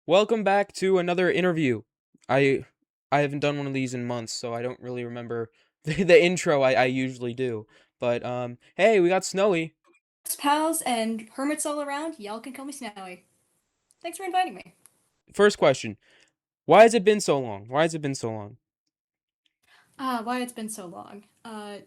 Welcome back to another interview. I I haven't done one of these in months, so I don't really remember the intro I usually do. But hey, we got Snowy. Pals and hermits all around, y'all can call me Snowy. Thanks for inviting me. First question: why has it been so long? Why has it been so long? Why it's been so long.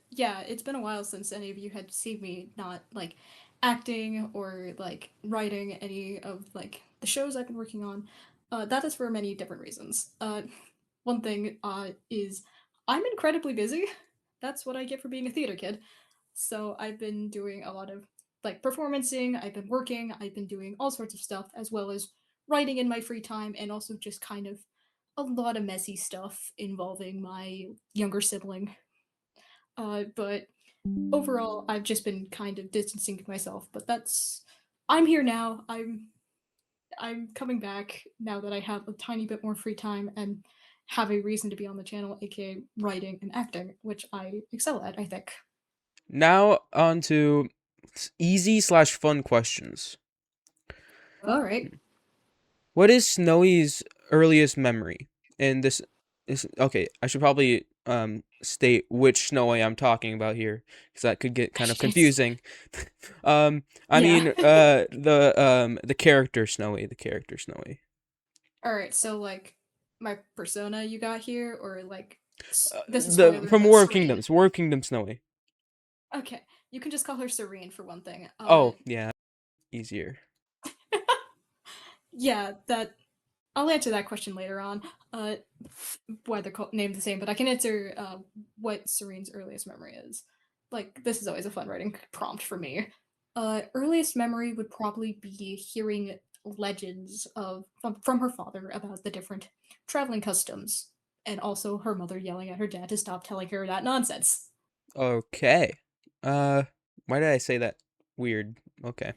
Yeah, it's been a while since any of you had seen me not like acting or like writing any of like the shows I've been working on. That is for many different reasons. One thing is I'm incredibly busy. That's what I get for being a theater kid. So I've been doing a lot of like performancing, I've been working, I've been doing all sorts of stuff, as well as writing in my free time, and also just kind of a lot of messy stuff involving my younger sibling. But overall, I've just been kind of distancing myself. But that's I'm here now. I'm coming back now that I have a tiny bit more free time and have a reason to be on the channel, aka writing and acting, which I excel at, I think. Now on to easy slash fun questions. All right. What is Snowy's earliest memory? And this is okay. I should probably state which Snowy I'm talking about here because that could get kind of It's, confusing. I yeah. mean the character Snowy, the character Snowy. All right. So like my persona you got here, or like this is The spoiler, from but War of Serene. Kingdoms, War of Kingdoms Snowy. Okay, you can just call her Serene for one thing. Oh yeah, easier. Yeah, that I'll answer that question later on. Why they're named the same, but I can answer what Serene's earliest memory is. Like this is always a fun writing prompt for me. Earliest memory would probably be hearing legends from her father about the different traveling customs, and also her mother yelling at her dad to stop telling her that nonsense. Okay. Uh, why did I say that? Weird. Okay.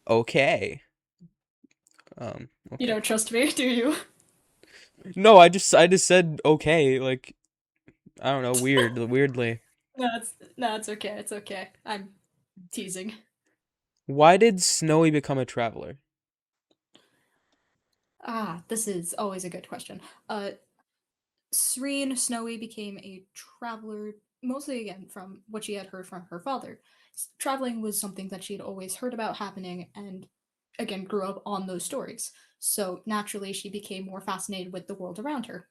Okay. You Okay. don't trust me, do you? No, I just said okay. Like I don't know. Weird. Weirdly. No, it's okay. It's okay. I'm teasing. Why did Snowy become a traveler? This is always a good question. Uh, Serene Snowy became a traveler mostly again from what she had heard from her father. Traveling was something that she had always heard about happening, and again grew up on those stories. So naturally, she became more fascinated with the world around her,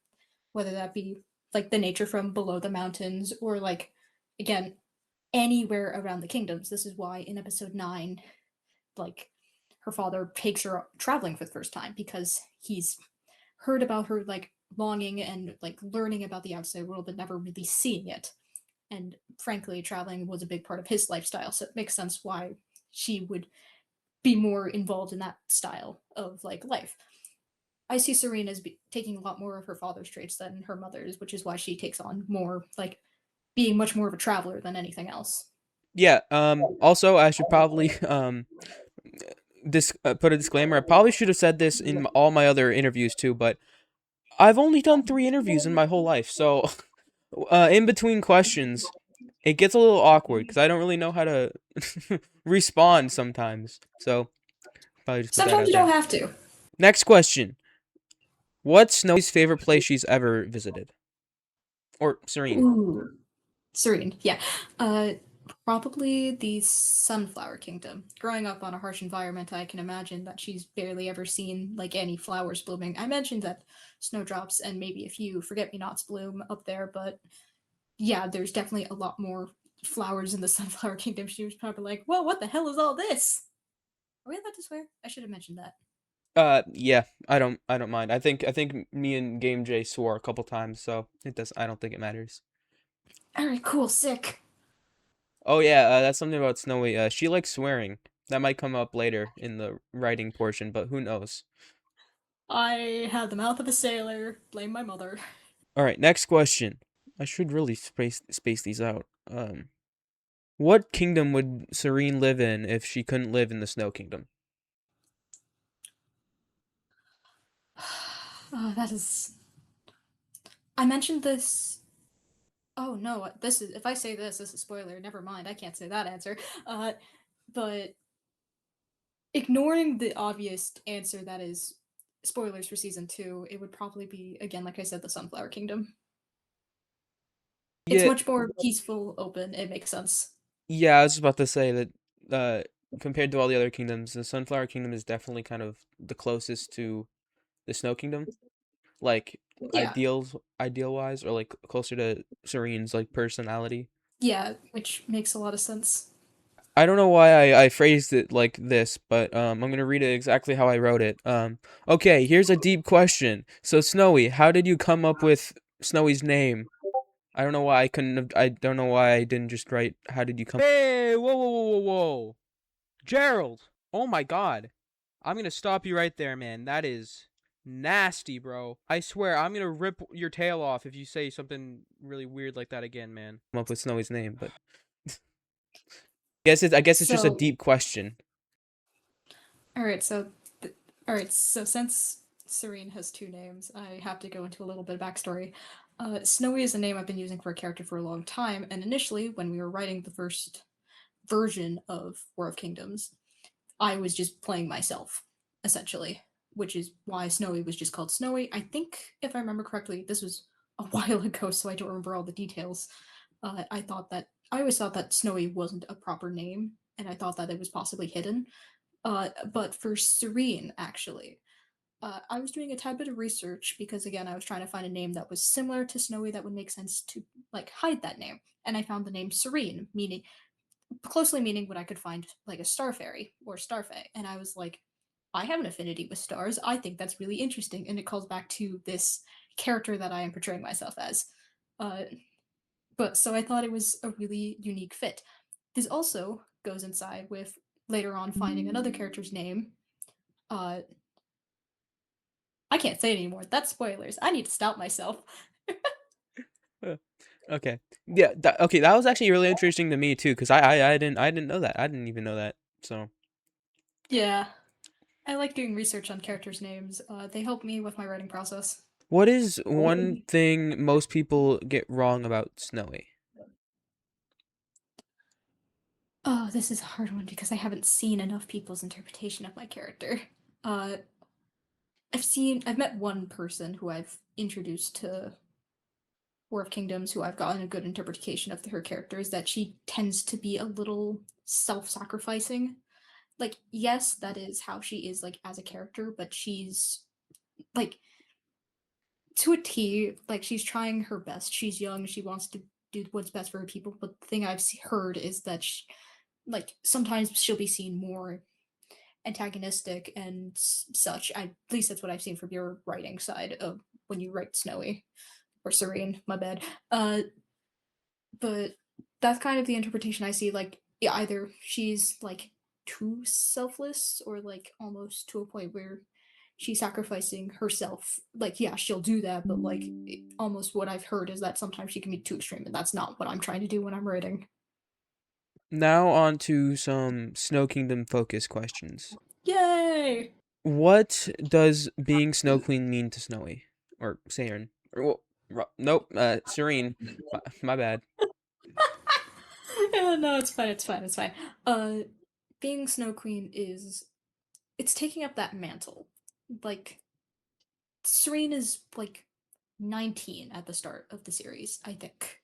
whether that be like the nature from below the mountains or like again anywhere around the kingdoms. This is why in episode 9 like her father takes her traveling for the first time because he's heard about her like longing and like learning about the outside world but never really seeing it. And frankly, traveling was a big part of his lifestyle, so it makes sense why she would be more involved in that style of like life. I see Serena as taking a lot more of her father's traits than her mother's, which is why she takes on more like being much more of a traveler than anything else. Yeah. Also, I should probably put a disclaimer. I probably should have said this in all my other interviews too, but I've only done 3 interviews in my whole life, so in between questions, it gets a little awkward because I don't really know how to respond sometimes. So probably just put that Sometimes out you don't there. have to. Next question: what's Snowy's favorite place she's ever visited? Or Serene? Ooh. Serene, yeah. Uh, Probably the Sunflower Kingdom. Growing up on a harsh environment, I can imagine that she's barely ever seen like any flowers blooming. I mentioned that snowdrops and maybe a few forget-me-nots bloom up there, but yeah, there's definitely a lot more flowers in the Sunflower Kingdom. She was probably like, "Whoa, what the hell is all this?" Are we allowed to swear? I should have mentioned that. Yeah, I don't mind. I think me and Game J swore a couple times, so it does. I don't think it matters. All right, cool, sick. Oh yeah, that's something about Snowy. She likes swearing. That might come up later in the writing portion, but who knows? I have the mouth of a sailor. Blame my mother. All right, next question. I should really space these out. What kingdom would Serene live in if she couldn't live in the Snow Kingdom? Oh, that is. I mentioned this. Oh no, this is if I say this is a spoiler. Never mind, I can't say that answer. But ignoring the obvious answer that is spoilers for season 2, it would probably be, again, like I said, the Sunflower Kingdom. It's Yeah, much more peaceful, open, it makes sense. yeah, I was just about to say that compared to all the other kingdoms, the Sunflower Kingdom is definitely kind of the closest to the Snow Kingdom, like Yeah. ideal wise, or like closer to Serene's like personality. Yeah, which makes a lot of sense. I don't know why I phrased it like this, but I'm gonna read it exactly how I wrote it. Okay, here's a deep question. So Snowy, how did you come up with Snowy's name? I don't know why I couldn't have. I don't know why I didn't just write. How did you come? Hey, whoa, whoa, whoa, whoa, whoa, Gerald! Oh my God, I'm gonna stop you right there, man. That is nasty, bro. I swear, I'm gonna rip your tail off if you say something really weird like that again, man. Come up with Snowy's name, but I guess it's just a So, deep question. all right, so all right, so since Serene has two names, I have to go into a little bit of backstory. Snowy is a name I've been using for a character for a long time, and initially, when we were writing the first version of War of Kingdoms, I was just playing myself, essentially, which is why Snowy was just called Snowy. I think, if I remember correctly, this was a while ago, so I don't remember all the details. I always thought that Snowy wasn't a proper name, and I thought that it was possibly hidden. But for Serene, actually, I was doing a tad bit of research because, again, I was trying to find a name that was similar to Snowy that would make sense to like hide that name, and I found the name Serene, meaning closely meaning what I could find like a star fairy or starfey, and I was like, I have an affinity with stars. I think that's really interesting, and it calls back to this character that I am portraying myself as. Uh, but so I thought it was a really unique fit. This also goes inside with later on finding another character's name. Uh, I can't say it anymore. That's spoilers. I need to stop myself. Huh. Okay. Yeah. Okay. That was actually really interesting to me too, because I didn't know that. I didn't even know that. So, Yeah, I like doing research on characters' names. They help me with my writing process. what is one thing most people get wrong about Snowy? Oh, this is a hard one because I haven't seen enough people's interpretation of my character. Uh, I've met one person who I've introduced to War of Kingdoms who I've gotten a good interpretation of her character is that she tends to be a little self-sacrificing. Like, yes, that is how she is like as a character, but she's like to a T, like she's trying her best. She's young, she wants to do what's best for her people, but the thing heard is that like sometimes she'll be seen more antagonistic and such. At least that's what I've seen from your writing side of when you write Snowy or Serene. My bad. But that's kind of the interpretation I see. Like, yeah, either she's like too selfless, or like almost to a point where she's sacrificing herself. Like, yeah, she'll do that, but like almost what I've heard is that sometimes she can be too extreme, and that's not what I'm trying to do when I'm writing. Now on to some Snow Kingdom focus questions. Yay! What does being Snow Queen mean to Snowy or Saren? Or well, nope, Serene. My bad. Yeah, no, it's fine. It's fine. It's fine. Uh, being Snow Queen is it's taking up that mantle. Like Serene is like 19 at the start of the series, I think.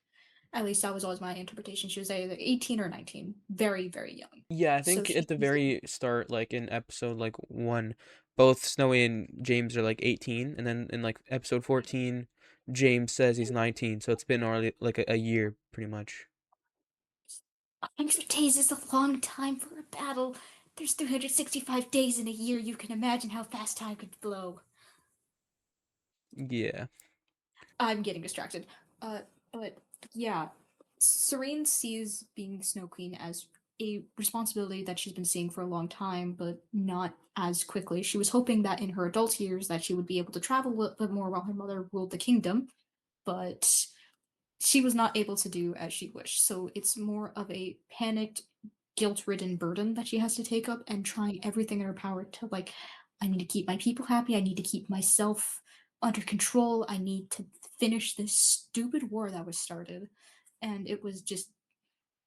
At least that was always my interpretation. She was either 18 or 19. Very, very young. Yeah, I So think at the she's very start, like in episode like 1, both Snowy and James are like 18, and then in like episode 14, James says he's 19, so it's been already like a year pretty much. 100 days is a long time for a battle. There's 365 days in a year. You can imagine how fast time could flow. Yeah. I'm getting distracted. Uh, but yeah, Serene sees being Snow Queen as a responsibility that she's been seeing for a long time, but not as quickly. She was hoping that in her adult years that she would be able to travel a little bit more while her mother ruled the kingdom, but she was not able to do as she wished. So it's more of a panicked, guilt-ridden burden that she has to take up and trying everything in her power to like, I need to keep my people happy. I need to keep myself under control. I need to finish this stupid war that was started. And it was just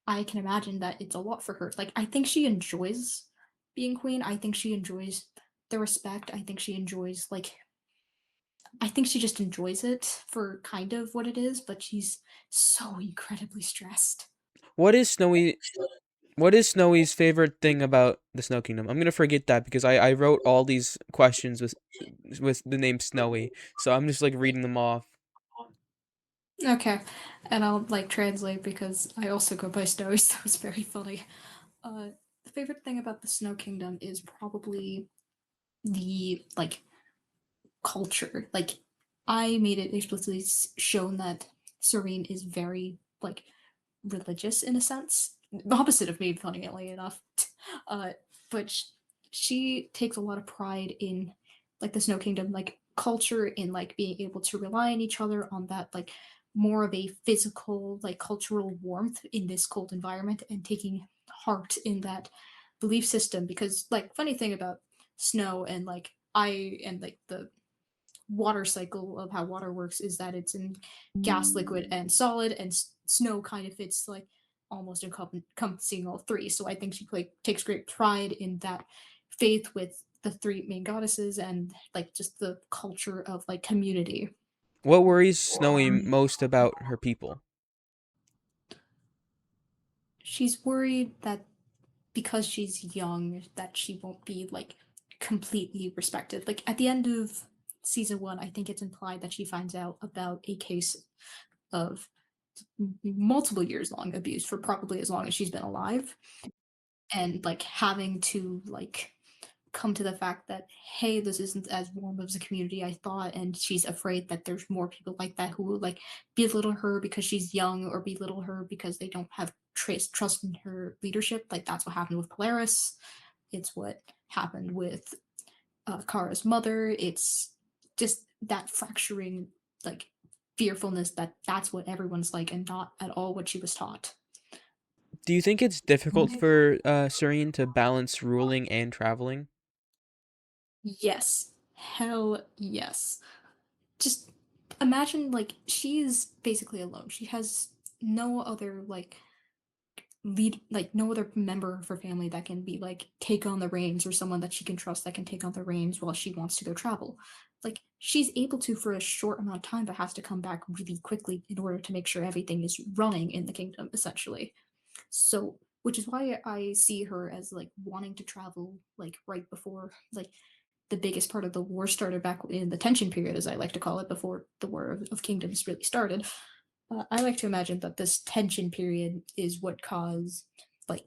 I can imagine that it's a lot for her. Like I think she enjoys being queen. I think she enjoys the respect. I think she just enjoys it for kind of what it is, but she's so incredibly stressed. What is Snowy? What is Snowy's favorite thing about the Snow Kingdom? I'm gonna forget that because I wrote all these questions with the name Snowy, so I'm just like reading them off. Okay, and I'll like translate because I also go by Snowy, so it's very funny. The favorite thing about the Snow Kingdom is probably the like culture. Like, I made it explicitly shown that Serene is very like religious in a sense, the opposite of me, funnily enough. Uh, but she takes a lot of pride in like the Snow Kingdom, like culture, in like being able to rely on each other on that like more of a physical like cultural warmth in this cold environment and taking heart in that belief system. Because like funny thing about snow and like I and like the water cycle of how water works is that it's in gas, liquid, and solid, and snow kind of fits like almost encompassing all three. So I think she like takes great pride in that faith with the three main goddesses and like just the culture of like community. What worries Snowy most about her people? She's worried that because she's young that she won't be like completely respected. Like at the end of season 1, I think it's implied that she finds out about a case of multiple years long abuse for probably as long as she's been alive, and like having to like come to the fact that hey, this isn't as warm as a community I thought, and she's afraid that there's more people like that who will like belittle her because she's young or belittle her because they don't have trust in her leadership. Like that's what happened with Polaris. It's what happened with Kara's mother. It's just that fracturing like fearfulness that that's what everyone's like and not at all what she was taught. Do you think it's difficult for Serene to balance ruling and traveling? Yes. Hell yes. Just imagine like she's basically alone. She has no other like no other member of her family that can be like take on the reins, or someone that she can trust that can take on the reins while she wants to go travel. Like she's able to for a short amount of time but has to come back really quickly in order to make sure everything is running in the kingdom essentially. So, which is why I see her as like wanting to travel like right before like the biggest part of the war started, back in the tension period, as I like to call it, before the War of Kingdoms really started. I like to imagine that this tension period is what caused like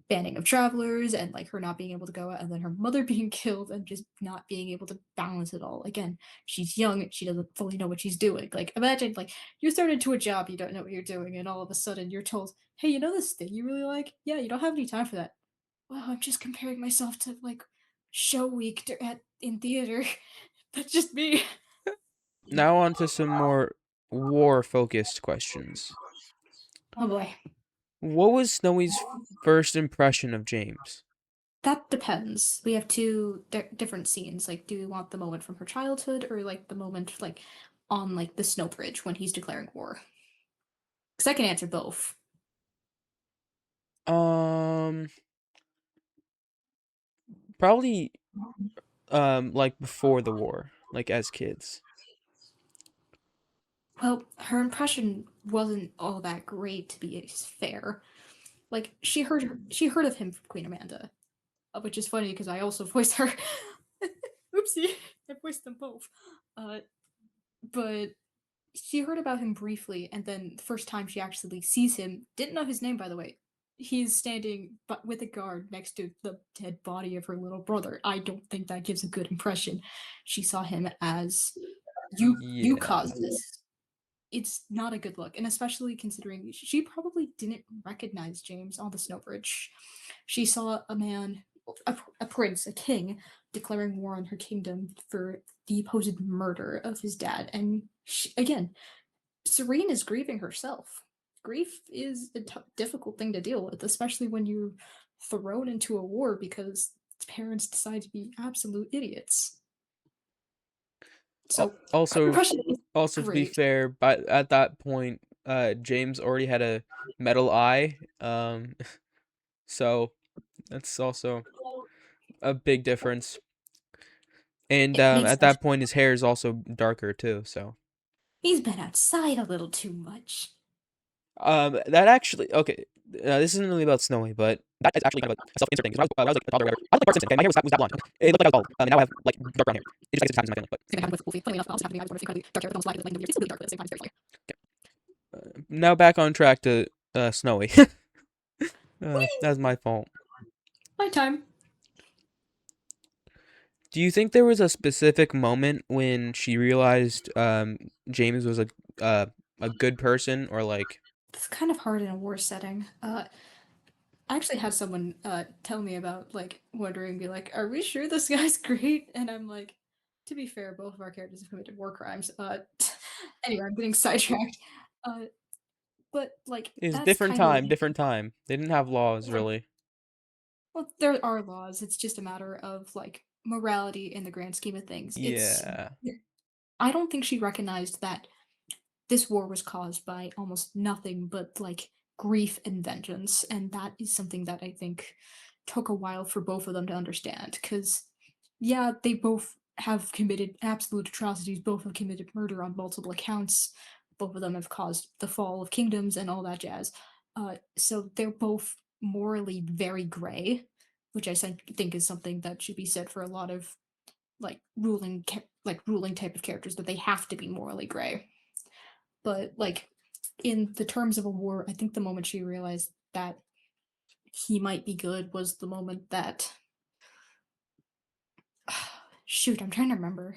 banning of travelers and like her not being able to go out, and then her mother being killed and just not being able to balance it all. Again, she's young, she doesn't fully know what she's doing. Like imagine like you start into a job, you don't know what you're doing, and all of a sudden you're told, hey, you know this thing you really like? Yeah, you don't have any time for that. Well, I'm just comparing myself to like show week at in theater. That's just me. Now on to some more war-focused questions. Oh boy. What was Snowy's first impression of James? That depends. We have two different scenes. Like, do we want the moment from her childhood or like the moment like on like the snow bridge when he's declaring war? Because I can answer both. Um, Probably like before the war, like as kids. Well, her impression wasn't all that great, to be fair. Like she heard of him from Queen Amanda, which is funny because I also voiced her. Oopsie, I voiced them both. Uh, but she heard about him briefly, and then the first time she actually sees him, didn't know his name, by the way. He's standing but with a guard next to the dead body of her little brother. I don't think that gives a good impression. She saw him as you Yeah. caused this. It's not a good look, and especially considering she probably didn't recognize James on the snow bridge. She saw a man, a prince, a king, declaring war on her kingdom for the supposed murder of his dad. And again, Serene is grieving herself. Grief is a difficult thing to deal with, especially when you're thrown into a war because parents decide to be absolute idiots. So her Also, impression is to be great. fair, but at that point, James already had a metal eye. So that's also. a big difference. And It makes at sense. that point, his hair is also darker too. So He's been outside a little too much. that actually okay. This isn't really about Snowy, but that is actually kind of a self-insert thing. Because when I was like a toddler, or whatever, I was like Bart Simpson. Okay, my hair was that blonde. It looked like I was bald. And now I have like dark brown hair. It just happens in my family. But Same thing happened with Wolfie. Funnily enough, also happened to me. I was born with incredibly dark hair with almost black, like, it's still really dark, but at the same time, it's very funny. now back on track to Snowy. Whee! That's my fault. My time. Do you think there was a specific moment when she realized James was uh, a good person, or like It's kind of hard in a war setting. I actually had someone tell me about like wondering, be like, "Are we sure this guy's great?" And I'm like, to be fair, both of our characters have committed war crimes. Anyway, I'm getting sidetracked. Uh, but like it's that's kind of different time. They didn't have laws right. really. Well, there are laws. It's just a matter of like morality in the grand scheme of things. It's Yeah. I don't think she recognized that this war was caused by almost nothing but like grief and vengeance, and that is something that I think took a while for both of them to understand. Because yeah, they both have committed absolute atrocities, both have committed murder on multiple accounts, both of them have caused the fall of kingdoms and all that jazz. So they're both morally very gray, which think is something that should be said for a lot of like ruling type of characters, that they have to be morally gray. But like in the terms of a war, I think the moment she realized that he might be good was the moment that shoot, I'm trying to remember.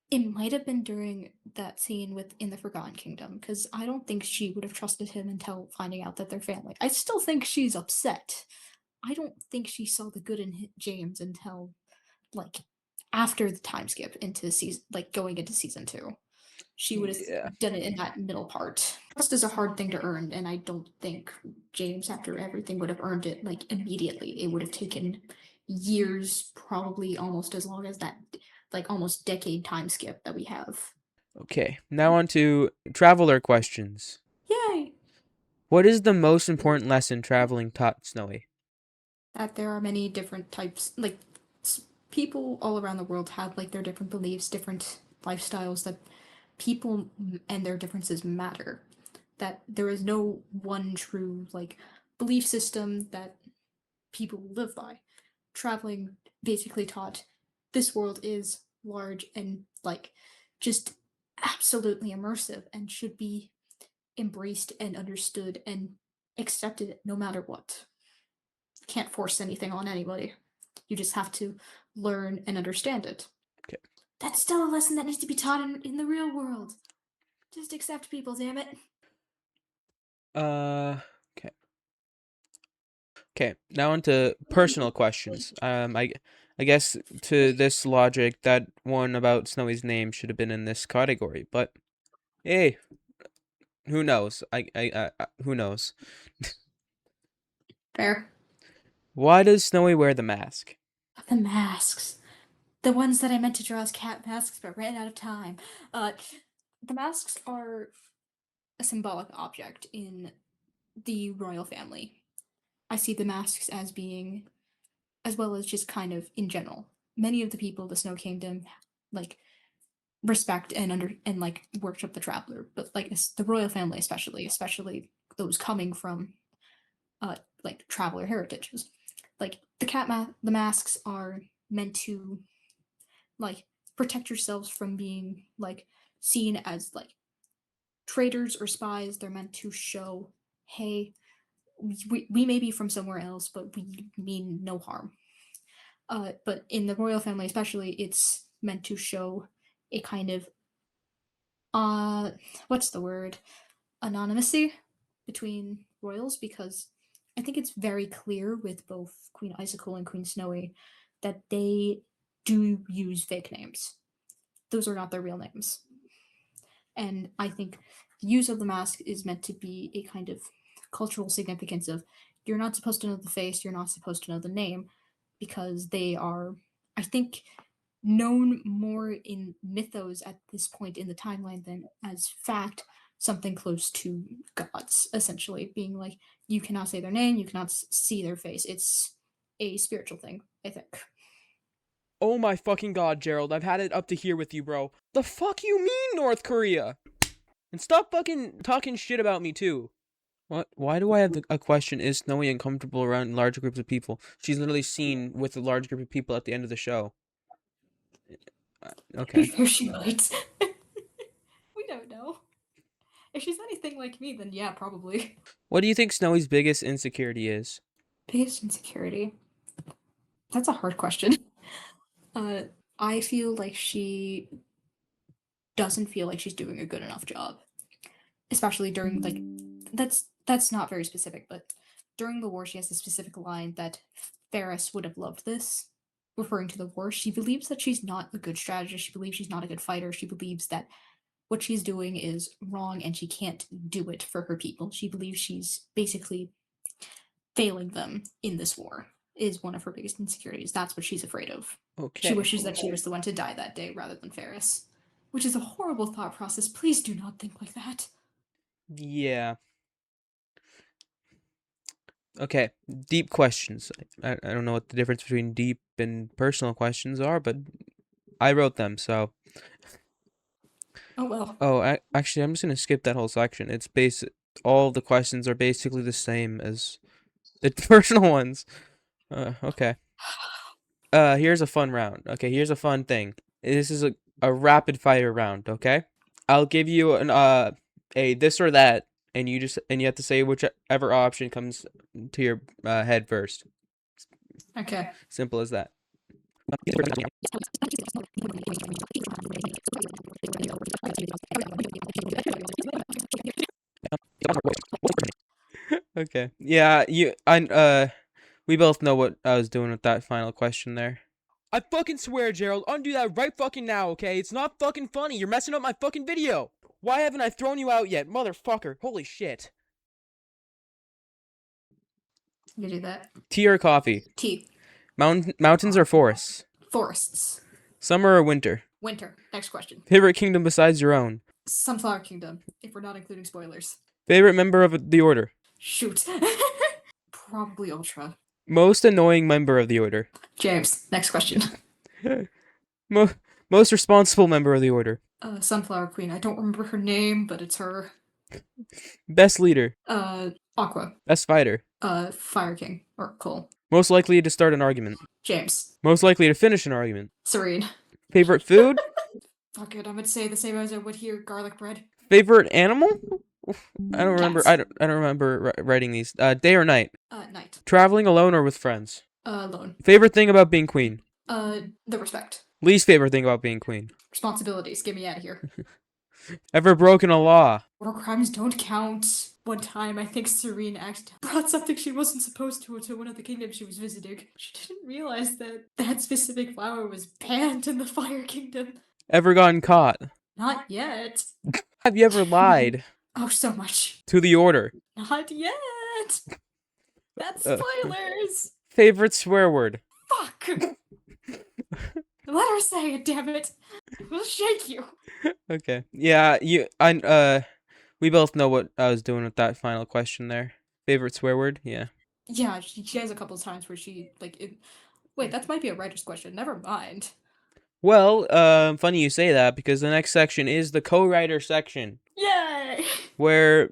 It might have been during that scene with in the Forgotten Kingdom, because I don't think she would have trusted him until finding out that they're family. I still think she's upset. I don't think she saw the good in James until like after the time skip into season, like going into season two. She would have Yeah. done it in that middle part. Trust is a hard thing to earn, and I don't think James, after everything, would have earned it like immediately. It would have taken years, probably almost as long as that, like almost decade time skip that we have. Okay. Now on to traveler questions. Yay! What is the most important lesson traveling taught Snowy? That there are many different types, like people all around the world have like their different beliefs, different lifestyles, that people and their differences matter. That there is no one true like belief system that people live by. Traveling basically taught this world is large and like just absolutely immersive and should be embraced and understood and accepted no matter what. Can't force anything on anybody. You just have to learn and understand it. Okay. That's still a lesson that needs to be taught in the real world. Just accept people, damn it. Uh. Okay. Okay. Now on to personal questions. I guess to this logic, that one about Snowy's name should have been in this category, but hey, who knows? Who knows? Fair. Why does Snowy wear the mask? The masks. The ones that I meant to draw as cat masks but ran out of time. Uh, the masks are a symbolic object in the royal family. I see the masks as being, as well as just kind of in general. Many of the people of the Snow Kingdom, like respect and like worship the traveler, but like the royal family, especially those coming from like traveler heritages. Like the masks are meant to like protect yourselves from being like seen as like traitors or spies. They're meant to show, hey, we may be from somewhere else, but we mean no harm. But in the royal family, especially, it's meant to show a kind of uh, what's the word? Anonymity between royals, because I think it's very clear with both Queen Icicle and Queen Snowy that they do use fake names. Those are not their real names. And I think the use of the mask is meant to be a kind of cultural significance of, you're not supposed to know the face, you're not supposed to know the name, because they are, I think, known more in mythos at this point in the timeline than as fact, something close to gods, essentially being like, you cannot say their name, you cannot see their face. It's a spiritual thing, I think. Oh my fucking god, Gerald, I've had it up to here with you, bro. The fuck you mean, North Korea? And stop fucking talking shit about me, too. What? Why do I have a question? Is Snowy uncomfortable around large groups of people? She's literally seen with a large group of people at the end of the show. To be Okay. fair, she might. We don't know. If she's anything like me, then yeah, probably. What do you think Snowy's biggest insecurity is? Biggest insecurity? That's a hard question. Uh, I feel like she doesn't feel like she's doing a good enough job, especially during like that's not very specific, but during the war, she has a specific line that Ferris would have loved this, referring to the war. She believes that she's not a good strategist. She believes she's not a good fighter. She believes that what she's doing is wrong and she can't do it for her people. She believes she's basically failing them in this war, is one of her biggest insecurities. That's what she's afraid of. She Okay. wishes that she was the one to die that day rather than Ferris, which is a horrible thought process. Please do not think like that. Yeah. Okay. Deep questions. I don't know what the difference between deep and personal questions are, but I wrote them, so. Oh well. Oh, actually, I'm just gonna skip that whole section. It's all the questions are basically the same as the personal ones. Okay. Here's a fun round. Okay, here's a fun thing. This is a rapid fire round, okay? I'll give you an a this or that, and you have to say whichever option comes to your head first. Okay. Simple as that. Okay. Yeah, we both know what I was doing with that final question there. I fucking swear, Gerald, undo that right fucking now, okay? It's not fucking funny. You're messing up my fucking video. Why haven't I thrown you out yet, motherfucker? Holy shit. You do that. Tea or coffee? Tea. Mountains or forests? Forests. Summer or winter? Winter. Next question. Favorite kingdom besides your own? Sunflower Kingdom, if we're not including spoilers. Favorite member of the order? Shoot. Probably Ultra. Most annoying member of the order? James. Next question. Mo- Most responsible member of the order? Sunflower Queen. I don't remember her name, but it's her. Best leader? Aqua. Best fighter? Fire King. Or Cole. Most likely to start an argument? James. Most likely to finish an argument? Serene. Favorite food? Fuck it, I would say the same as I would here, garlic bread. Favorite animal? I don't remember. Cats. I don't remember writing these. Day or night? Night. Traveling alone or with friends? Alone. Favorite thing about being queen? The respect. Least favorite thing about being queen? Responsibilities. Get me out of here. Ever broken a law? War crimes don't count. One time, I think Serene accidentally brought something she wasn't supposed to one of the kingdoms she was visiting. She didn't realize that that specific flower was banned in the Fire Kingdom. Ever gotten caught? Not yet. Have you ever lied? Oh, so much. To the order? Not yet. That's Uh. spoilers. Favorite swear word? Fuck. Let her say it, damn it. We'll shake you. Okay. Yeah, we both know what I was doing with that final question there. Favorite swear word? Yeah. Yeah, she has a couple of times where she, wait, that might be a writer's question. Never mind. Well, funny you say that because the next section is the co-writer section. Yay! Where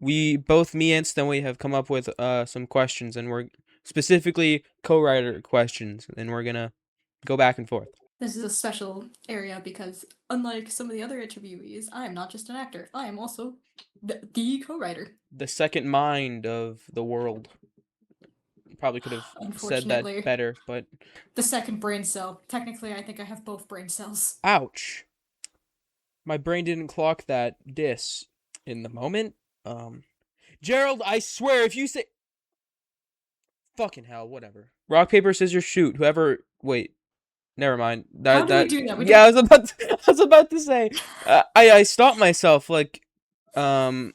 me and Snowy have come up with some questions, and we're specifically co-writer questions, and we're gonna go back and forth. This is a special area because, unlike some of the other interviewees, I am not just an actor. I am also the co-writer. The second mind of the world. Probably could have said that Unfortunately. better, but The second brain cell. Technically, I think I have both brain cells. ouch. My brain didn't clock that diss in the moment. Gerald, I swear, if you say fucking hell, whatever. Rock, paper, scissors, shoot. Whoever. Wait, never mind. How do we do that? Yeah, I was about to say. I stopped myself. Like, how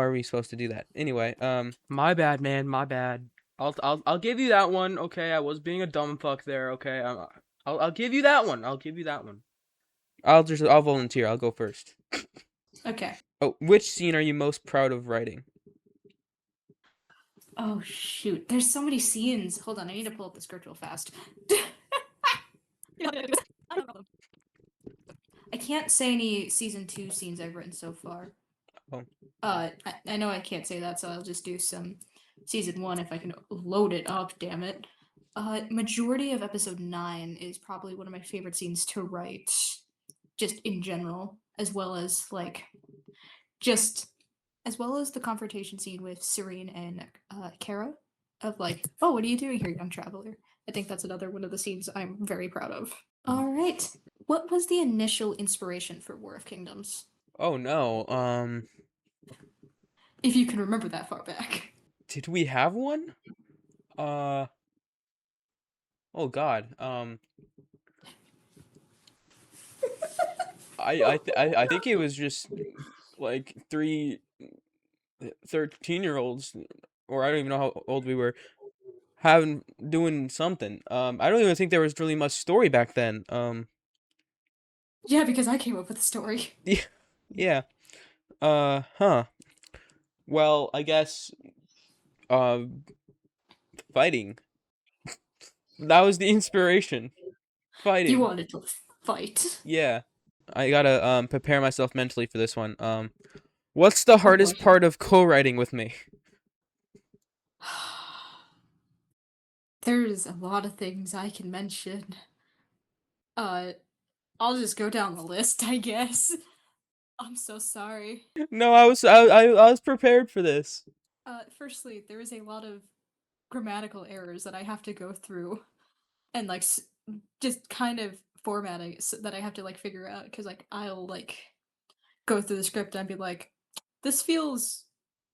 are we supposed to do that? Anyway, my bad, man. My bad. I'll give you that one. Okay, I was being a dumb fuck there. Okay, I'll give you that one. I'll give you that one. I'll volunteer. I'll go first. Okay. Oh, which scene are you most proud of writing? Oh shoot, there's so many scenes. Hold on, I need to pull up the script real fast. I can't say any season 2 scenes I've written so far. Oh. I know I can't say that, so I'll just do some season 1 if I can load it up, damn it. Majority of episode 9 is probably one of my favorite scenes to write, just in general, as well as the confrontation scene with Serene and Kara, of like, oh, what are you doing here, young traveler? I think that's another one of the scenes I'm very proud of. All right, what was the initial inspiration for War of Kingdoms, Oh no. if you can remember that far back? Did we have one? Oh God. I think it was just like three 13-year-olds, or I don't even know how old we were, having doing something. I don't even think there was really much story back then. Yeah, because I came up with the story. Yeah, yeah. Huh. Well, I guess uh, fighting. That was the inspiration. You Fighting. wanted to fight. Yeah. I gotta prepare myself mentally for this one. What's the Oh boy. hardest part of co-writing with me? There's a lot of things I can mention. Uh, I'll just go down the list, I guess. I'm so sorry. No, I was prepared for this. Firstly, there is a lot of grammatical errors that I have to go through and just kind of formatting so that I have to like figure out because like I'll like go through the script and be like, this feels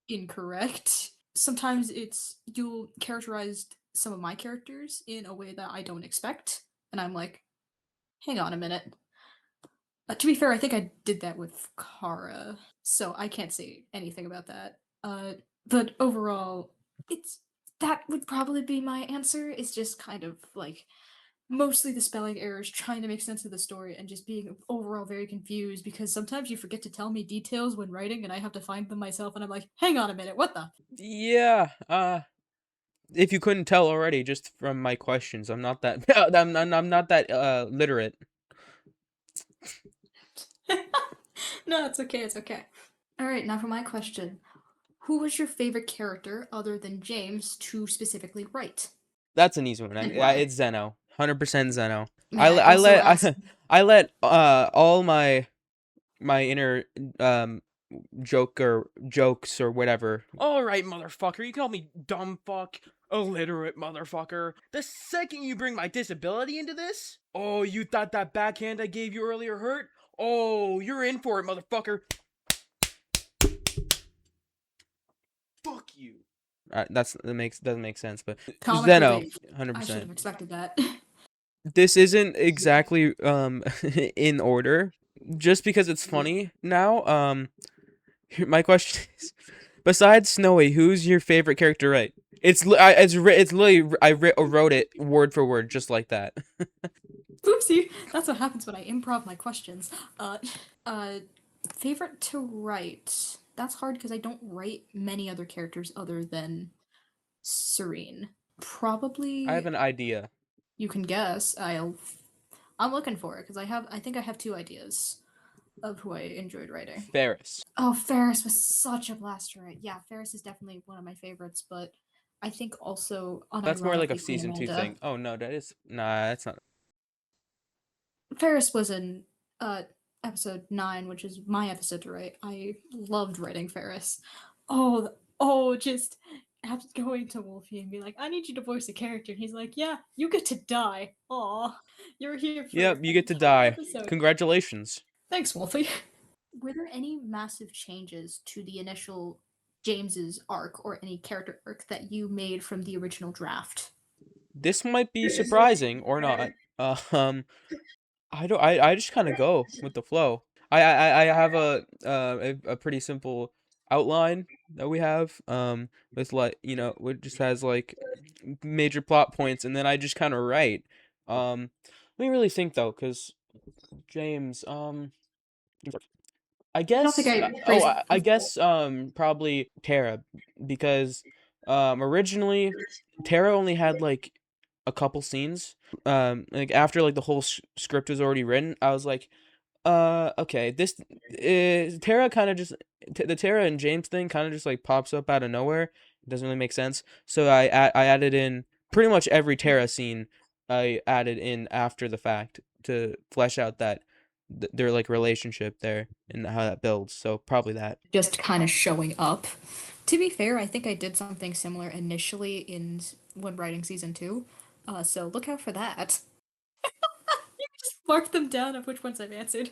incorrect. Sometimes you'll characterize some of my characters in a way that I don't expect, and I'm like, hang on a minute. To be fair, I think I did that with Kara, so I can't say anything about that. But overall, it's that would probably be my answer. It's just kind of like mostly the spelling errors, trying to make sense of the story, and just being overall very confused because sometimes you forget to tell me details when writing, and I have to find them myself, and I'm like, hang on a minute, what the? Yeah. If you couldn't tell already, just from my questions, I'm not that I'm not that literate. No, it's okay, it's okay. All right, now for my question. Who was your favorite character other than James to specifically write? That's an easy one. And why? It's Zeno. 100% Zeno. May I also ask? I let all my inner jokes or whatever. All right, motherfucker. You call me dumb fuck, illiterate motherfucker. The second you bring my disability into this, oh, you thought that backhand I gave you earlier hurt? Oh, you're in for it, motherfucker. Fuck you. That doesn't make sense, but Comic Zeno, relief. I should 100%. have expected that. This isn't exactly in order, just because it's Yeah. funny now. My question is, besides Snowy, who's your favorite character? Right? It's literally wrote it word for word just like that. Oopsie. That's what happens when I improv my questions. Uh, uh, favorite to write. That's hard because I don't write many other characters other than Serene. I have Probably an idea. you can guess. I'm looking for it because I think I have two ideas of who I enjoyed writing. Ferris. Oh, Ferris was such a blast to write. Yeah, Ferris is definitely one of my favorites, but I think also That's more like a unironically Queen season two Amanda. thing. Oh no, that is nah. That's not. Ferris was in uh episode 9, which is my episode to write. I loved writing Ferris. Just after going to Wolfie and be like, I need you to voice a character. And he's like, yeah, you get to die. Aw, you're here for Yep, you an get to entire die. episode. Congratulations. Thanks, Wolfie. Were there any massive changes to the initial James's arc or any character arc that you made from the original draft? This might be surprising or not. Um, I don't. I just kind of go with the flow. I have a pretty simple outline that we have. With like it just has like major plot points, and then I just kind of write. Let me really think though, cause James. I I don't think guess. I phrased. I guess. Probably Tara, because Originally, Tara only had like a couple scenes. Like after like the whole script was already written, I was like, okay, this is Tara kind of just the Tara and James thing kind of just like pops up out of nowhere. It doesn't really make sense. So I added in pretty much every Tara scene. I added in after the fact to flesh out that their like relationship there and how that builds. So probably that. Just kind of showing up. To be fair, I think I did something similar initially in when writing season two. So look out for that. Just mark them down of which ones I've answered.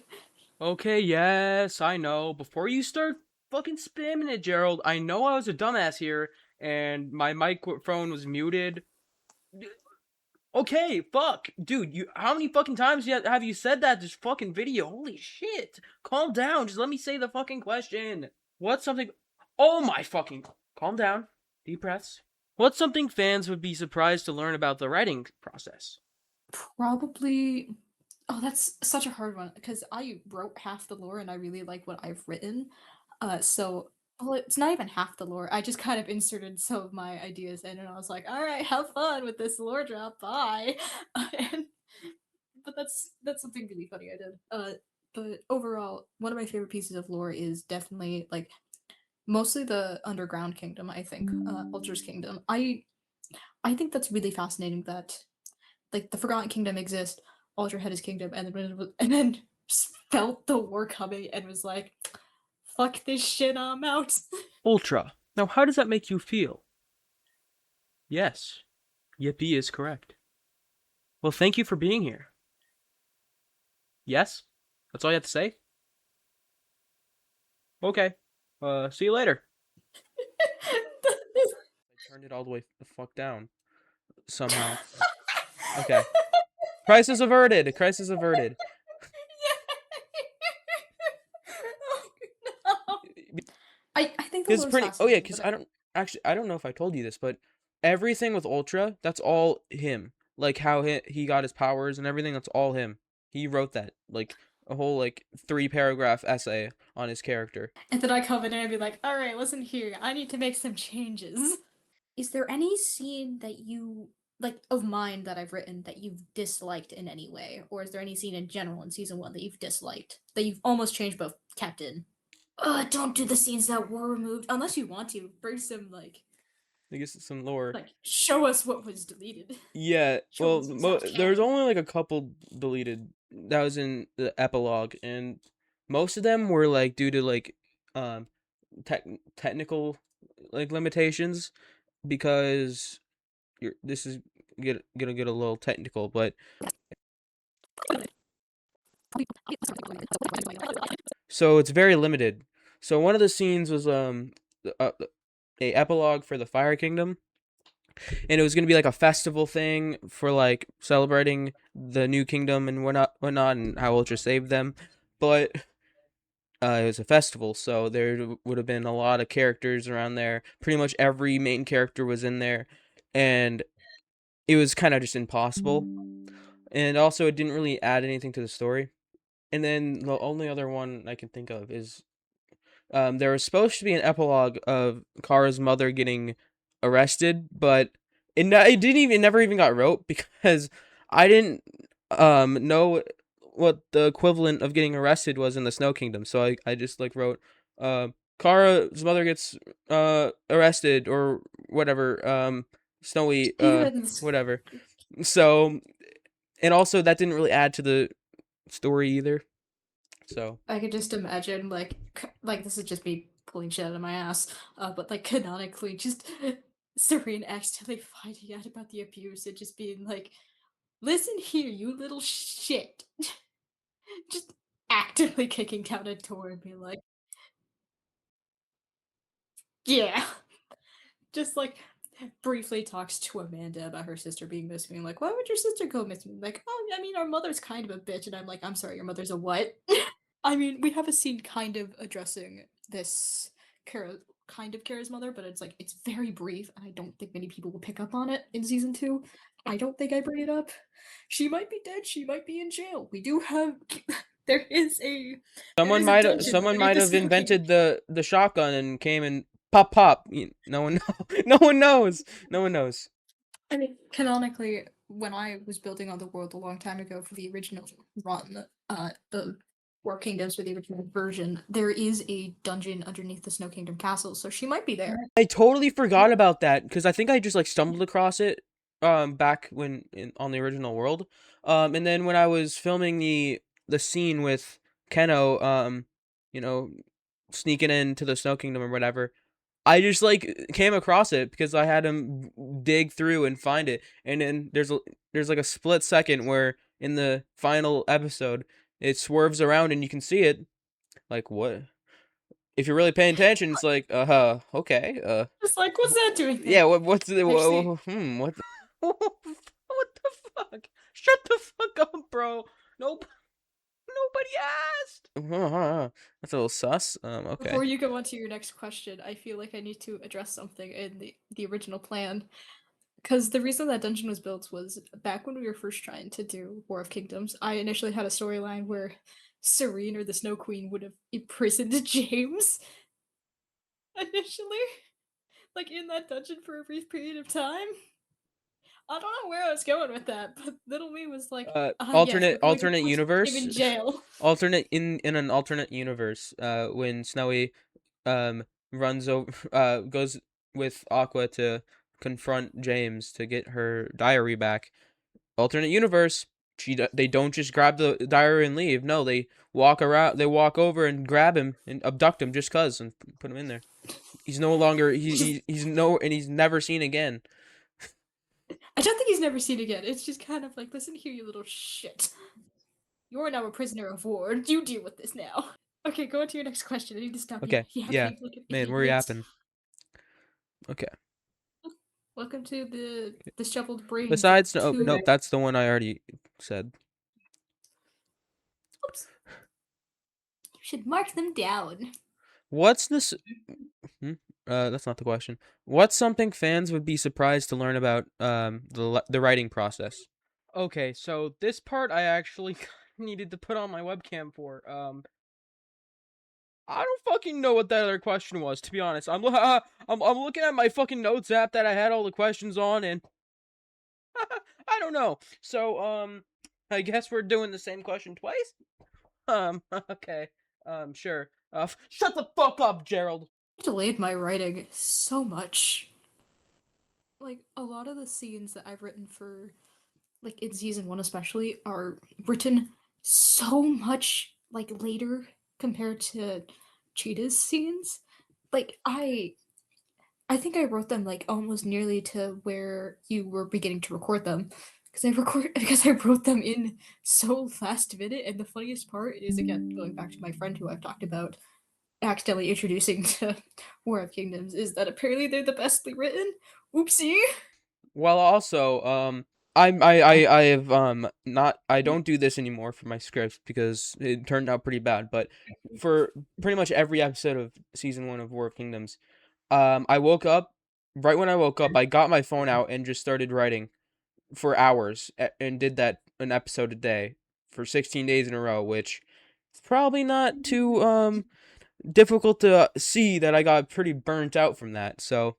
Okay, yes, I know. Before you start fucking spamming it, Gerald, I know I was a dumbass here and my microphone was muted. Okay, fuck. Dude, you how many fucking times have you said that this fucking video? Holy shit. Calm down. Just let me say the fucking question. What's something Oh my fucking Calm down. Deep breaths. What's something fans would be surprised to learn about the writing process? Probably. Oh, that's such a hard one because I wrote half the lore and I really like what I've written. So well, it's not even half the lore. I just kind of inserted some of my ideas in, and I was like, "All right, have fun with this lore drop. Bye." And, but that's something really funny I did. But overall, one of my favorite pieces of lore is definitely like mostly the underground kingdom. I think Ultra's kingdom. I think that's really fascinating that like the Forgotten Kingdom exists, Ultra had his kingdom, and then felt the war coming and was like, "Fuck this shit, I'm out." Ultra. Now, how does that make you feel? Yes, Yippee is correct. Well, thank you for being here. Yes? That's all you have to say? Okay. See you later. I turned it all the way the fuck down. Somehow. Okay. Crisis averted. Crisis averted. I think the It's lore is pretty. Oh yeah, fascinating, because but I don't know if I told you this, but everything with Ultra, that's all him. Like how he got his powers and everything, that's all him. He wrote that. Like a whole like 3 paragraph essay on his character. and then I come in and I'd be like, "All right, listen here, I need to make some changes." Is there any scene that you like of mine that I've written that you've disliked in any way, or is there any scene in general in season one that you've disliked that you've almost changed but kept in? Don't do the scenes that were removed unless you want to. Bring some I guess it's some lore. like show us what was deleted. Yeah, Show well, us what's not there's canon. only like a couple deleted that was in the epilogue, and most of them were like due to like um tech technical like limitations because this is gonna get a little technical, but so it's very limited. So one of the scenes was a epilogue for the Fire Kingdom, and it was gonna be like a festival thing for like celebrating the new kingdom and whatnot, and how Ultra saved them. But it was a festival, so there would have been a lot of characters around there. Pretty much every main character was in there, and it was kind of just impossible. And also, it didn't really add anything to the story. And then the only other one I can think of is there was supposed to be an epilogue of Kara's mother getting arrested, but it didn't even it never even got wrote because I didn't know what the equivalent of getting arrested was in the Snow Kingdom. So I just like wrote Kara's mother gets arrested or whatever Snowy Even whatever. So and also that didn't really add to the story either. So I could just imagine like this is just me pulling shit out of my ass, but like canonically, just Serene accidentally finding out about the abuse and just being like, "Listen here, you little shit," just actively kicking down a door and being like, "Yeah." Just like briefly talks to Amanda about her sister being missing. Like, why would your sister go missing? Like, oh, I mean, our mother's kind of a bitch. And I'm like, I'm sorry, your mother's a what? I mean, we have a scene kind of addressing this Kara, kind of Kara's mother, but it's like, it's very brief. And I don't think many people will pick up on it in season two. I don't think I bring it up. She might be dead. She might be in jail. We do have. there is a there is a dungeon someone underneath might the have Snow Kingdom. invented the shotgun and came and Pop pop. No one no one knows. No one knows. I mean, canonically, when I was building on the world a long time ago for the original run, the War Kingdoms for the original version, there is a dungeon underneath the Snow Kingdom castle, so she might be there. I totally forgot about that because I think I just like stumbled across it back when on the original world. And then when I was filming the scene with Keno you know, sneaking into the Snow Kingdom or whatever, I just like came across it because I had him dig through and find it. And then there's like a split second where in the final episode it swerves around and you can see it. Like what? If you're really paying attention, it's like, okay, Just like, what's that doing yeah, there? what's the, Actually, what, what the fuck? Shut the fuck up, bro. Nope, nobody asked. That's a little sus. Okay. before you go on to your next question, I feel like I need to address something in the original plan. Because the reason that dungeon was built was back when we were first trying to do War of Kingdoms, I initially had a storyline where Serene or the Snow Queen would have imprisoned James initially, like in that dungeon for a brief period of time. I don't know where I was going with that, but little me was like, ah, yes, we're going to Alternate put him universe, in jail. alternate in an alternate universe. When Snowy, um, runs over, goes with Aqua to confront James to get her diary back. Alternate universe, they don't just grab the diary and leave. No, they walk around. They walk over and grab him and abduct him just cause and put him in there. He's no longer Just, he's no and he's never seen again. I don't think he's never seen again. It's just kind of like, listen here, you little shit. You are now a prisoner of war. You deal with this now. Okay, go on to your next question. I need to stop Okay, yeah, yapping like an man, we're idiot. yapping. Okay. Welcome to the disheveled brains of Besides, no, two. nope, that's the one I already said. Oops. You should mark them down. What's this? Hmm? That's not the question. What's something fans would be surprised to learn about the writing process? Okay, so this part I actually needed to put on my webcam for. I don't fucking know what that other question was, to be honest. I'm looking at my fucking notes app that I had all the questions on, and I don't know. So I guess we're doing the same question twice. Okay, sure. Shut the fuck up, Gerald. I delayed my writing so much. Like a lot of the scenes that I've written for, like in season one especially, are written so much like later compared to Cheetah's scenes. Like I think I wrote them like almost nearly to where you were beginning to record them. Because I wrote them in so last minute, and the funniest part is again going back to my friend who I've talked about accidentally introducing to War of Kingdoms is that apparently they're the bestly written. Oopsie. Well, also, I have not I don't do this anymore for my scripts because it turned out pretty bad. But for pretty much every episode of season one of War of Kingdoms, I woke up right when I woke up. I got my phone out and just started writing for hours and did that an episode a day for 16 days in a row, which is probably not too difficult to see that I got pretty burnt out from that. So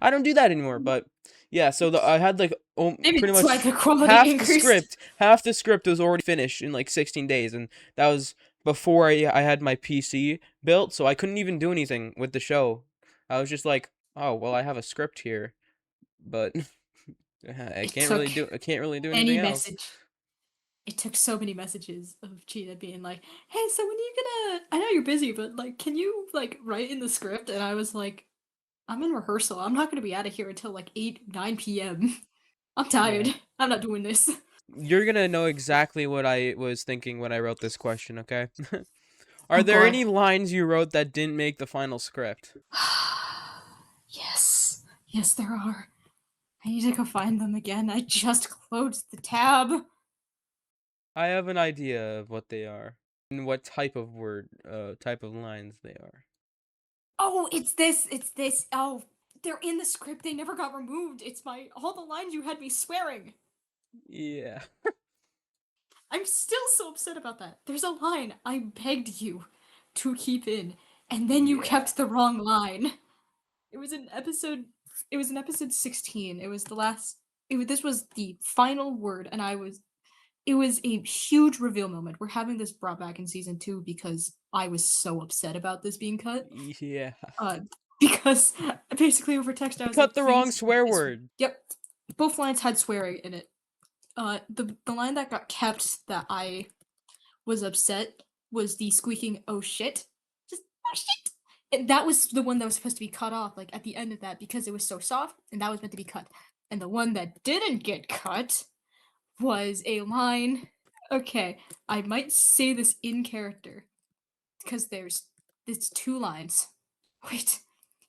I don't do that anymore, but yeah, so I had like Maybe pretty that's why much the quality increased. half the script was already finished in like 16 days, and that was before I had my PC built, so I couldn't even do anything with the show. I was just like, oh well, I have a script here, but It took I can't really do any anything else. message. It took so many messages of Cheetah being like, "Hey, so when are you gonna? I know you're busy, but like, can you like write in the script?" And I was like, "I'm in rehearsal. I'm not gonna be out of here until like 8, 9 p.m. I'm tired. Yeah, I'm not doing this." you're gonna know exactly what I was thinking when I wrote this question. Okay, are Oh there God. any lines you wrote that didn't make the final script? Yes, yes, there are. I need to go find them again. I just closed the tab. I have an idea of what they are and what type of type of lines they are. Oh, it's this. It's this. Oh, they're in the script. They never got removed. It's my all the lines you had me swearing. Yeah. I'm still so upset about that. There's a line I begged you to keep in, and then you Yeah. kept the wrong line. It was in episode. It was in episode 16. It was the last. This was the final word, and I was. It was a huge reveal moment. We're having this brought back in season 2 because I was so upset about this being cut. Yeah. Uh, because basically over text I They was like, cut the wrong please keep swear this. word. Yep, both lines had swearing in it. The line that got kept that I was upset was the squeaking "oh shit," just "oh shit." And that was the one that was supposed to be cut off, like at the end of that, because it was so soft, and that was meant to be cut. And the one that didn't get cut was a line. Okay, I might say this in character because there's two lines. Wait,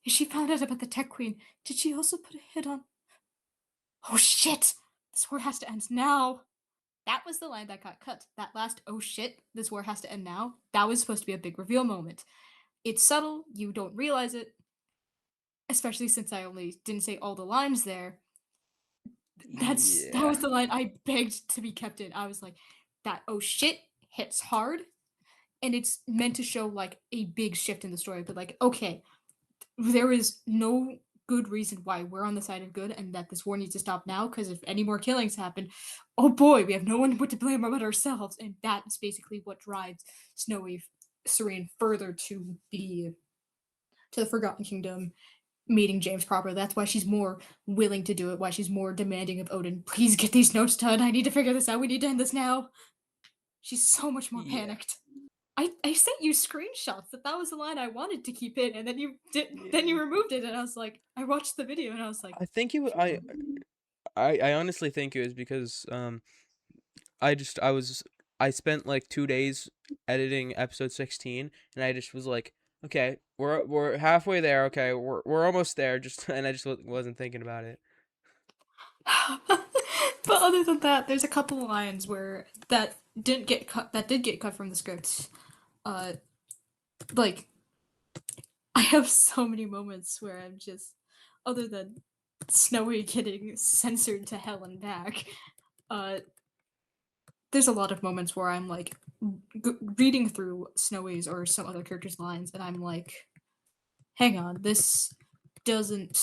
if she found out about the Tech Queen, did she also put a hit on? Oh shit! This war has to end now. That was the line that got cut. That last "oh shit, this war has to end now." That was supposed to be a big reveal moment. It's subtle. You don't realize it, especially since I only didn't say all the lines there. That Yeah. was the line I begged to be kept in. I was like, that "oh shit" hits hard, and it's meant to show like a big shift in the story. But like, okay, there is no good reason why we're on the side of good and that this war needs to stop now, because if any more killings happen, oh boy, we have no one but to blame but ourselves. And that's basically what drives Snowy Serene further to the Forgotten Kingdom, meeting James proper. That's why she's more willing to do it, why she's more demanding of Odin. Please get these notes done. I need to figure this out. We need to end this now. She's so much more Yeah. panicked. I sent you screenshots that was the line I wanted to keep in, and then you Yeah. removed it, and I was like, I watched the video, and I was like, I think you. I honestly think it was because I was I spent like 2 days editing episode 16, and I just was like, okay, we're halfway there. Okay, we're almost there. Just and I just wasn't thinking about it. but other than that, there's a couple of lines where that didn't get cut. That did get cut from the script. Uh, like I have so many moments where I'm just, other than Snowy getting censored to hell and back. Uh, there's a lot of moments where I'm like reading through Snowy's or some other character's lines, and I'm like, hang on, this doesn't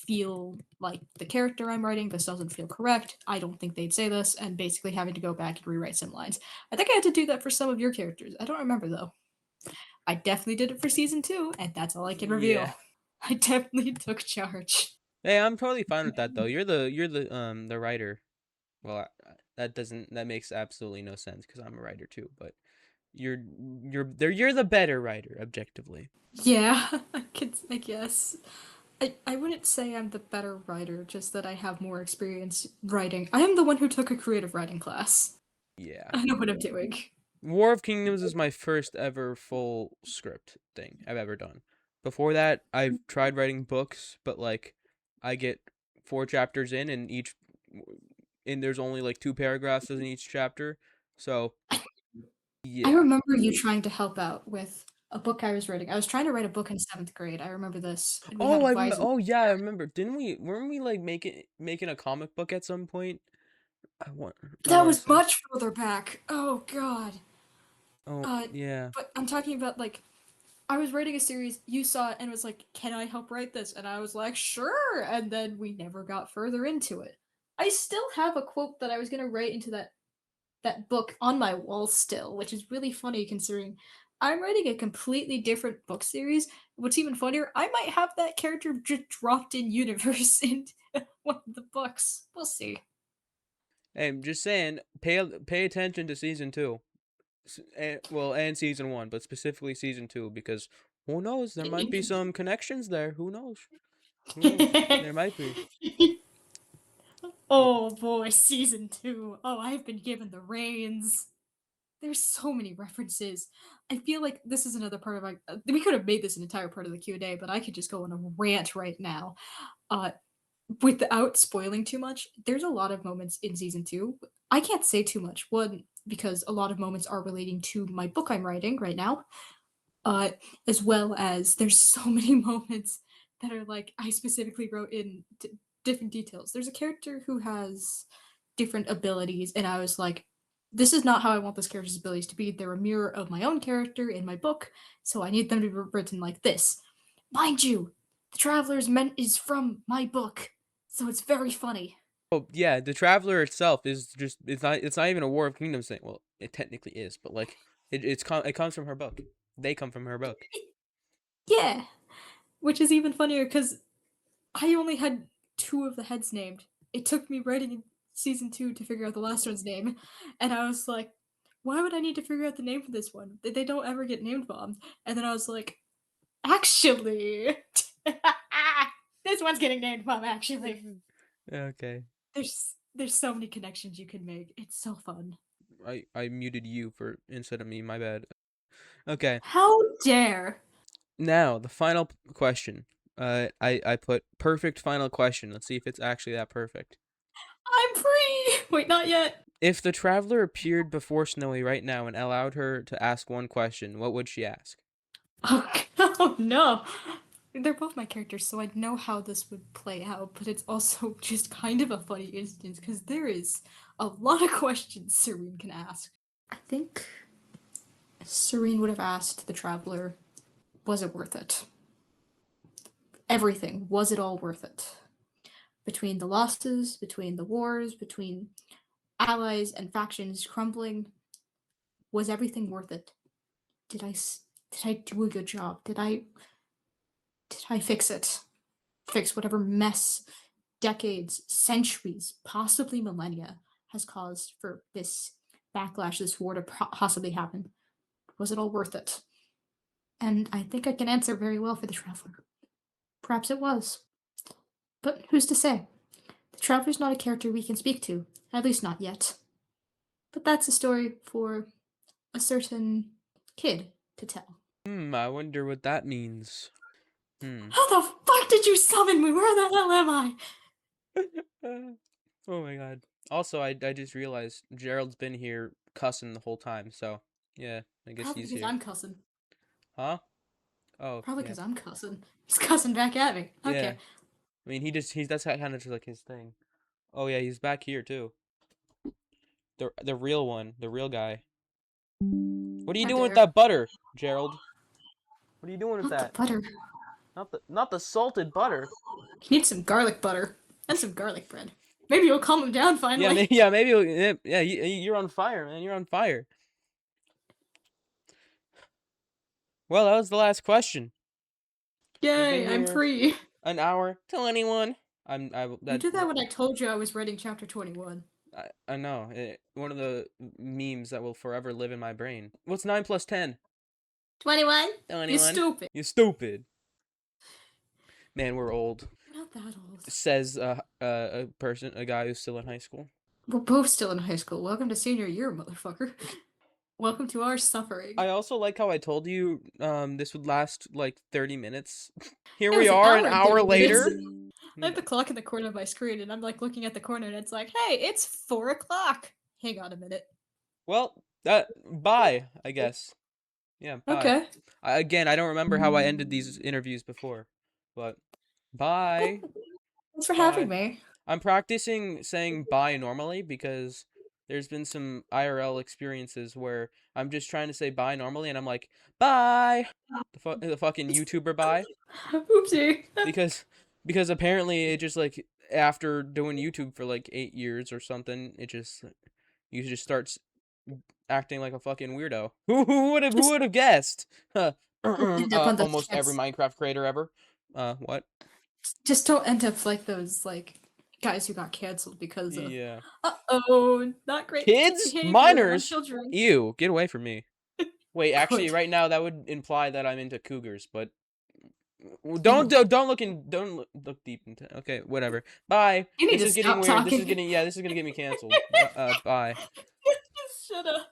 feel like the character I'm writing. This doesn't feel correct. I don't think they'd say this, and basically having to go back and rewrite some lines. I think I had to do that for some of your characters. I don't remember though. I definitely did it for season 2, and that's all I can Yeah. reveal. I definitely took charge. Hey, I'm totally fine with that though. You're the writer. Well, that makes absolutely no sense because I'm a writer too. But you're the better writer objectively. Yeah, I guess. I wouldn't say I'm the better writer, just that I have more experience writing. I am the one who took a creative writing class. Yeah. I know what I'm doing. War of Kingdoms is my first ever full script thing I've ever done. Before that, I've tried writing books, but like I get 4 chapters in and there's only like 2 paragraphs in each chapter. So, I yeah. remember you trying to help out with a book I was writing. I was trying to write a book in 7th grade. I remember this, and we had advisors. Oh yeah, I remember. Didn't we weren't we like making a comic book at some point? I That want to was say. much further back. Oh god. Oh, Uh, yeah. but I'm talking about like I was writing a series. You saw it and was like, "Can I help write this?" And I was like, "Sure." And then we never got further into it. I still have a quote that I was gonna write into that book on my wall still, which is really funny considering I'm writing a completely different book series. What's even funnier, I might have that character just dropped in universe into one of the books. We'll see. Hey, I'm just saying, pay attention to season 2. And season 1, but specifically season 2 because who knows? There might be some connections there. Who knows? Who knows? There might be. Oh boy, season 2. Oh, I've been given the reins. There's so many references. I feel like this is another part of my. We could have made this an entire part of the Q&A, but I could just go on a rant right now. Uh, without spoiling too much, there's a lot of moments in season 2. I can't say too much. One, because a lot of moments are relating to my book I'm writing right now, uh, as well as there's so many moments that are like I specifically wrote in different details. There's a character who has different abilities, and I was like, this is not how I want this character's abilities to be. They're a mirror of my own character in my book, so I need them to be written like this. Mind you, The Traveler's meant is from my book, so it's very funny. Oh yeah, the Traveler itself is just it's not even a War of Kingdoms thing. Well, it technically is, but like it comes from her book. They come from her book. Yeah, which is even funnier because I only had two of the heads named. It took me writing in season two to figure out the last one's name, and I was like, why would I need to figure out the name for this one? They don't ever get named bombed. And then I was like, actually, this one's getting named bomb. Actually, Okay. there's so many connections you can make. It's so fun. I muted you for instead of me. My bad. Okay. How dare! Now the final question. I put perfect final question. Let's see if it's actually that perfect. I'm free! Wait, not yet. If the Traveler appeared before Snowy right now and allowed her to ask one question, what would she ask? Oh, oh no. They're both my characters, so I know how this would play out, but it's also just kind of a funny instance because there is a lot of questions Serene can ask. I think Serene would have asked the Traveler, was it worth it? Everything. Was it all worth it? Between the losses, between the wars, between allies and factions crumbling, was everything worth it? Did I do a good job? Did I fix it? Fix whatever mess decades, centuries, possibly millennia has caused for this backlash, this war to possibly happen? Was it all worth it? And I think I can answer very well for the Traveler. Perhaps it was. But who's to say? The Traveler's not a character we can speak to, at least not yet. But that's a story for a certain kid to tell. I wonder what that means. How the fuck did you summon me? Where the hell am I? Oh my god. Also, I just realized Gerald's been here cussing the whole time, so yeah, I guess Probably he's because here. I'm cussing. Huh? Oh, Probably yeah. because I'm cussing. He's cussing back at me. Yeah. Okay. I mean, he's that's kind of just like his thing. Oh yeah, he's back here too. The real one, the real guy. What are you How doing with dare. that butter, Gerald? What are you doing with Not the that? butter. Not the salted butter. He needs some garlic butter and some garlic bread. Maybe you'll calm him down Yeah, finally. maybe yeah, you're on fire, man. You're on fire. Well, that was the last question. We've been Yay, I'm here free. an hour 21. You did that when I told you I was writing chapter 21. I know. One of the memes that will forever live in my brain. What's 9 plus 10? 21? You 21. stupid. You stupid. Man, we're old. We're not that old. Says a guy who's still in high school. We're both still in high school. Welcome to senior year, motherfucker. Welcome to our suffering. I also like how I told you this would last like 30 minutes. Here It we was are an an hour hour and 30 later. minutes. I have the clock in the corner of my screen, and I'm like looking at the corner, and it's like, hey, it's 4 o'clock. Hang on a minute. Well, bye, I guess. Yeah, bye. Okay. Again, I don't remember how I ended these interviews before, but bye. Thanks for Bye. having me. I'm practicing saying bye normally because there's been some IRL experiences where I'm just trying to say bye normally and I'm like, bye! The fucking YouTuber bye. Oopsie. Because apparently it just like after doing YouTube for like 8 years or something, it just you just starts acting like a fucking weirdo. Who would have guessed? Huh. End up on those Almost every chats. Minecraft creator ever. What? Just don't end up like those guys who got canceled because of Yeah. not great Kids? behavior on Minors? children. Ew, get away from me. Wait, actually, Good. right now that would imply that I'm into cougars, but don't look deep into. Okay, whatever. Bye. You need This to is getting stop weird. talking. This is gonna get me canceled. Bye. Just shut up.